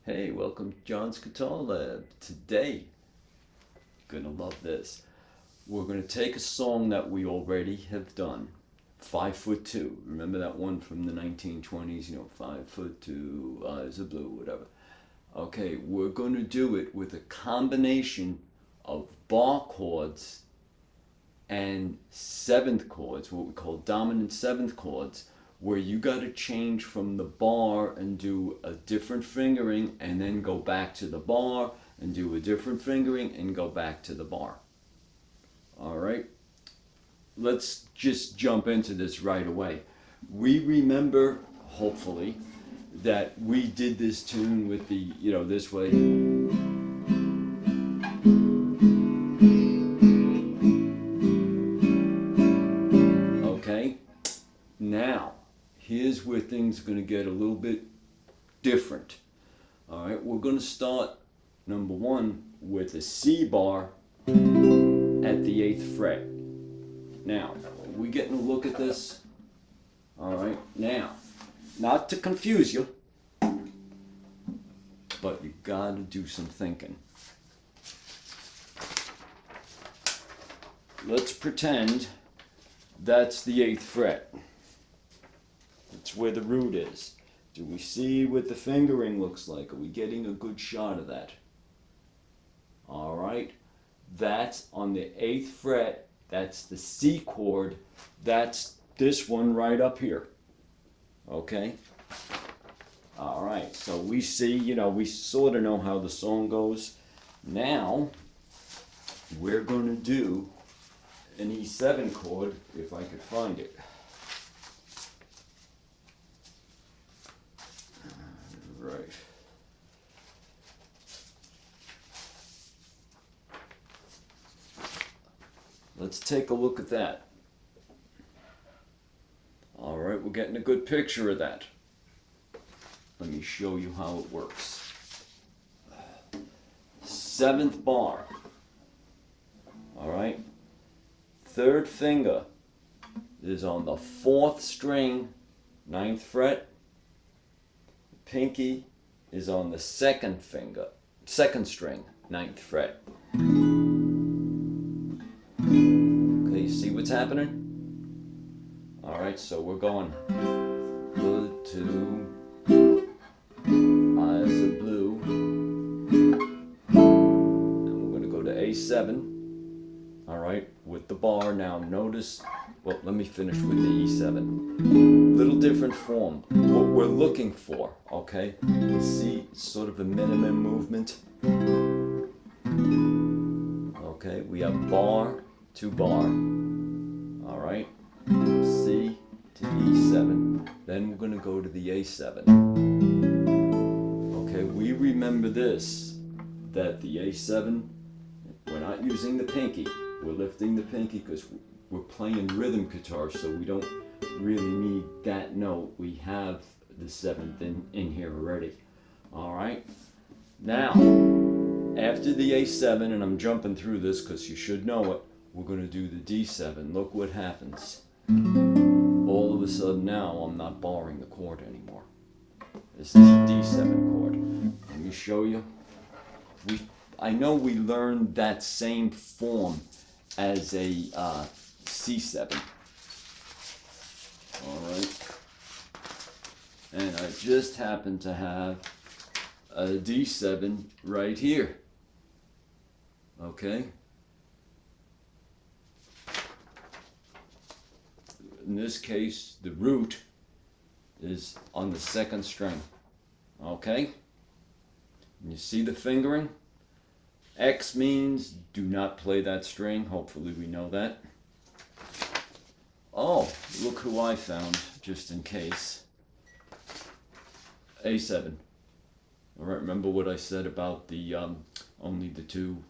Hey, welcome to John's Guitar Lab. Today, gonna love this. We're gonna take a song that we already have done. 5'2". Remember that one from the 1920s, 5'2", eyes are blue, whatever. Okay, we're gonna do it with a combination of bar chords and seventh chords, what we call dominant seventh chords, where you got to change from the bar and do a different fingering and then go back to the bar and do a different fingering and go back to the bar. All right, let's just jump into this right away. We remember, hopefully, that we did this tune with the, this way. Okay, now, here's where things are going to get a little bit different. All right, we're going to start, number one, with a C bar at the 8th fret. Now, are we getting a look at this? All right, now, not to confuse you, but you got to do some thinking. Let's pretend that's the 8th fret. That's where the root is. Do we see what the fingering looks like? Are we getting a good shot of that? All right. That's on the 8th fret. That's the C chord. That's this one right up here. Okay. All right. So we see, we sort of know how the song goes. Now, we're going to do an E7 chord, if I could find it. Right. Let's take a look at that. All right, we're getting a good picture of that. Let me show you how it works. 7th bar. All right. 3rd finger is on the 4th string, 9th fret. Pinky is on the 2nd finger, 2nd string, 9th fret. Okay, you see what's happening? All right, so we're going good to eyes are blue, and we're going to go to A7. All right, with the bar. Now notice, well, let me finish with the E7. Little different form. What we're looking for, okay? You see sort of a minimum movement. Okay, we have bar to bar. All right, C to E7. Then we're going to go to the A7. Okay, we remember this, that the A7, we're not using the pinky. We're lifting the pinky because we're playing rhythm guitar, so we don't really need that note. We have the 7th in here already. All right. Now, after the A7, and I'm jumping through this because you should know it, we're going to do the D7. Look what happens. All of a sudden now, I'm not barring the chord anymore. This is a D7 chord. Let me show you. I know we learned that same form as a C7. All right. And I just happen to have a D7 right here. Okay. In this case, the root is on the 2nd string. Okay. And you see the fingering? X means do not play that string. Hopefully we know that. Oh, look who I found, just in case. A7. All right, remember what I said about the only the two,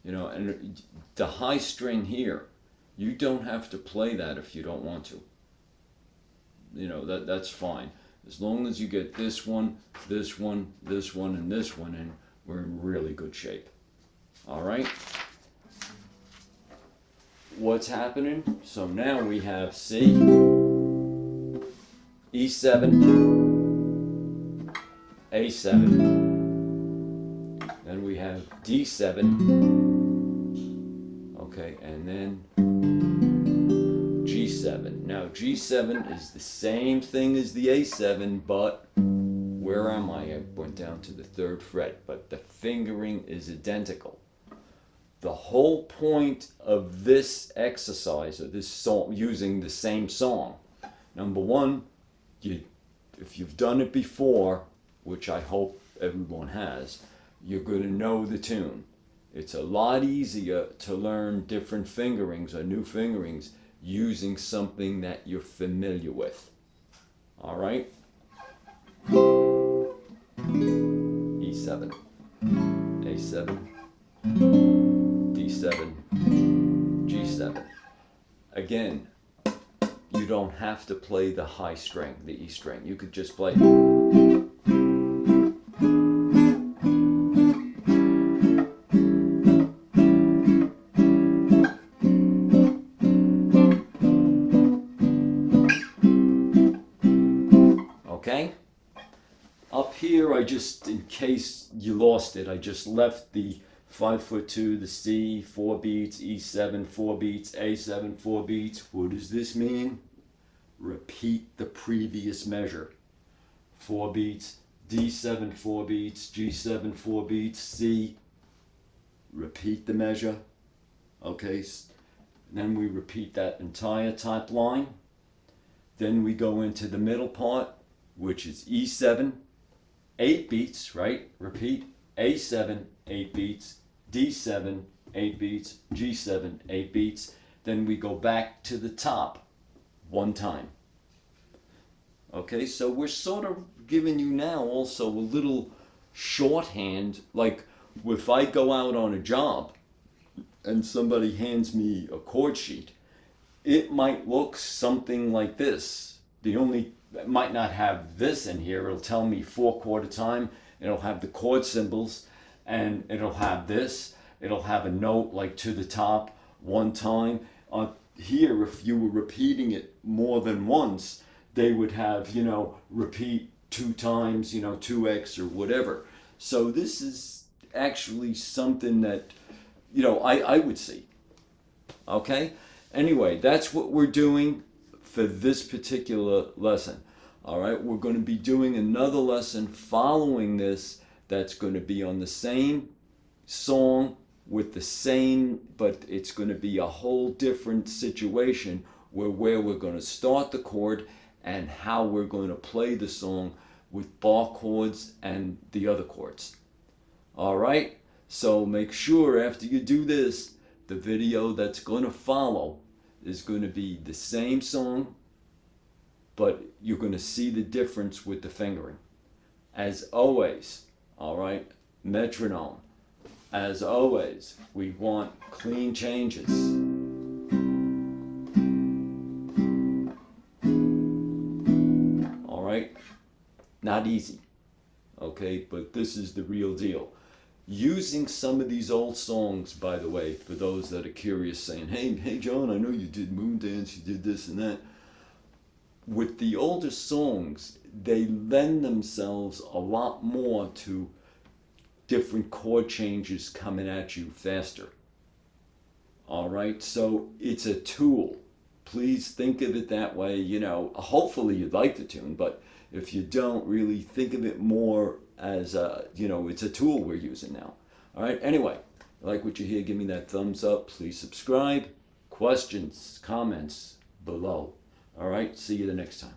and the high string here, you don't have to play that if you don't want to. That's fine. As long as you get this one, this one, this one, and this one in, we're in really good shape. All right. What's happening? So now we have C, E7, A7, Then we have D7. Okay, and then G7. Now G7 is the same thing as the A7, but where am I? I went down to the 3rd fret, but the fingering is identical. The whole point of this exercise, or this song, using the same song, number one, if you've done it before, which I hope everyone has, you're going to know the tune. It's a lot easier to learn different fingerings or new fingerings using something that you're familiar with. All right? E7, A7, D7, G7. Again, you don't have to play the high string, the E string. You could just play. Okay? Up here, I just, in case you lost it, I just left the 5'2", the C, 4 beats, E7, 4 beats, A7, 4 beats. What does this mean? Repeat the previous measure. 4 beats, D7, 4 beats, G7, 4 beats, C. Repeat the measure. Okay, then we repeat that entire top line. Then we go into the middle part, which is E7, 8 beats, right? Repeat. A7, 8 beats, D7, 8 beats, G7, 8 beats. Then we go back to the top 1 time. Okay, so we're sort of giving you now also a little shorthand, like if I go out on a job and somebody hands me a chord sheet, it might look something like this. It might not have this in here. It'll tell me 4 chord a time. It'll have the chord symbols, and it'll have this. It'll have a note like to the top 1 time. Here, if you were repeating it more than once, they would have, repeat 2 times, 2x or whatever. So this is actually something that, I would see. Okay? Anyway, that's what we're doing for this particular lesson. All right, we're going to be doing another lesson following this that's going to be on the same song with the same, but it's going to be a whole different situation where we're going to start the chord and how we're going to play the song with bar chords and the other chords. All right, so make sure after you do this, the video that's going to follow is going to be the same song, but you're going to see the difference with the fingering. As always, all right, metronome. As always, we want clean changes. All right, not easy, okay, but this is the real deal. Using some of these old songs, by the way, for those that are curious, saying, hey John, I know you did Moon Dance, you did this and that. With the older songs, they lend themselves a lot more to different chord changes coming at you faster. All right, so it's a tool. Please think of it that way. Hopefully you'd like the tune, but if you don't, really think of it more as it's a tool we're using now. All right, anyway, like what you hear, give me that thumbs up. Please subscribe. Questions, comments below. All right, see you the next time.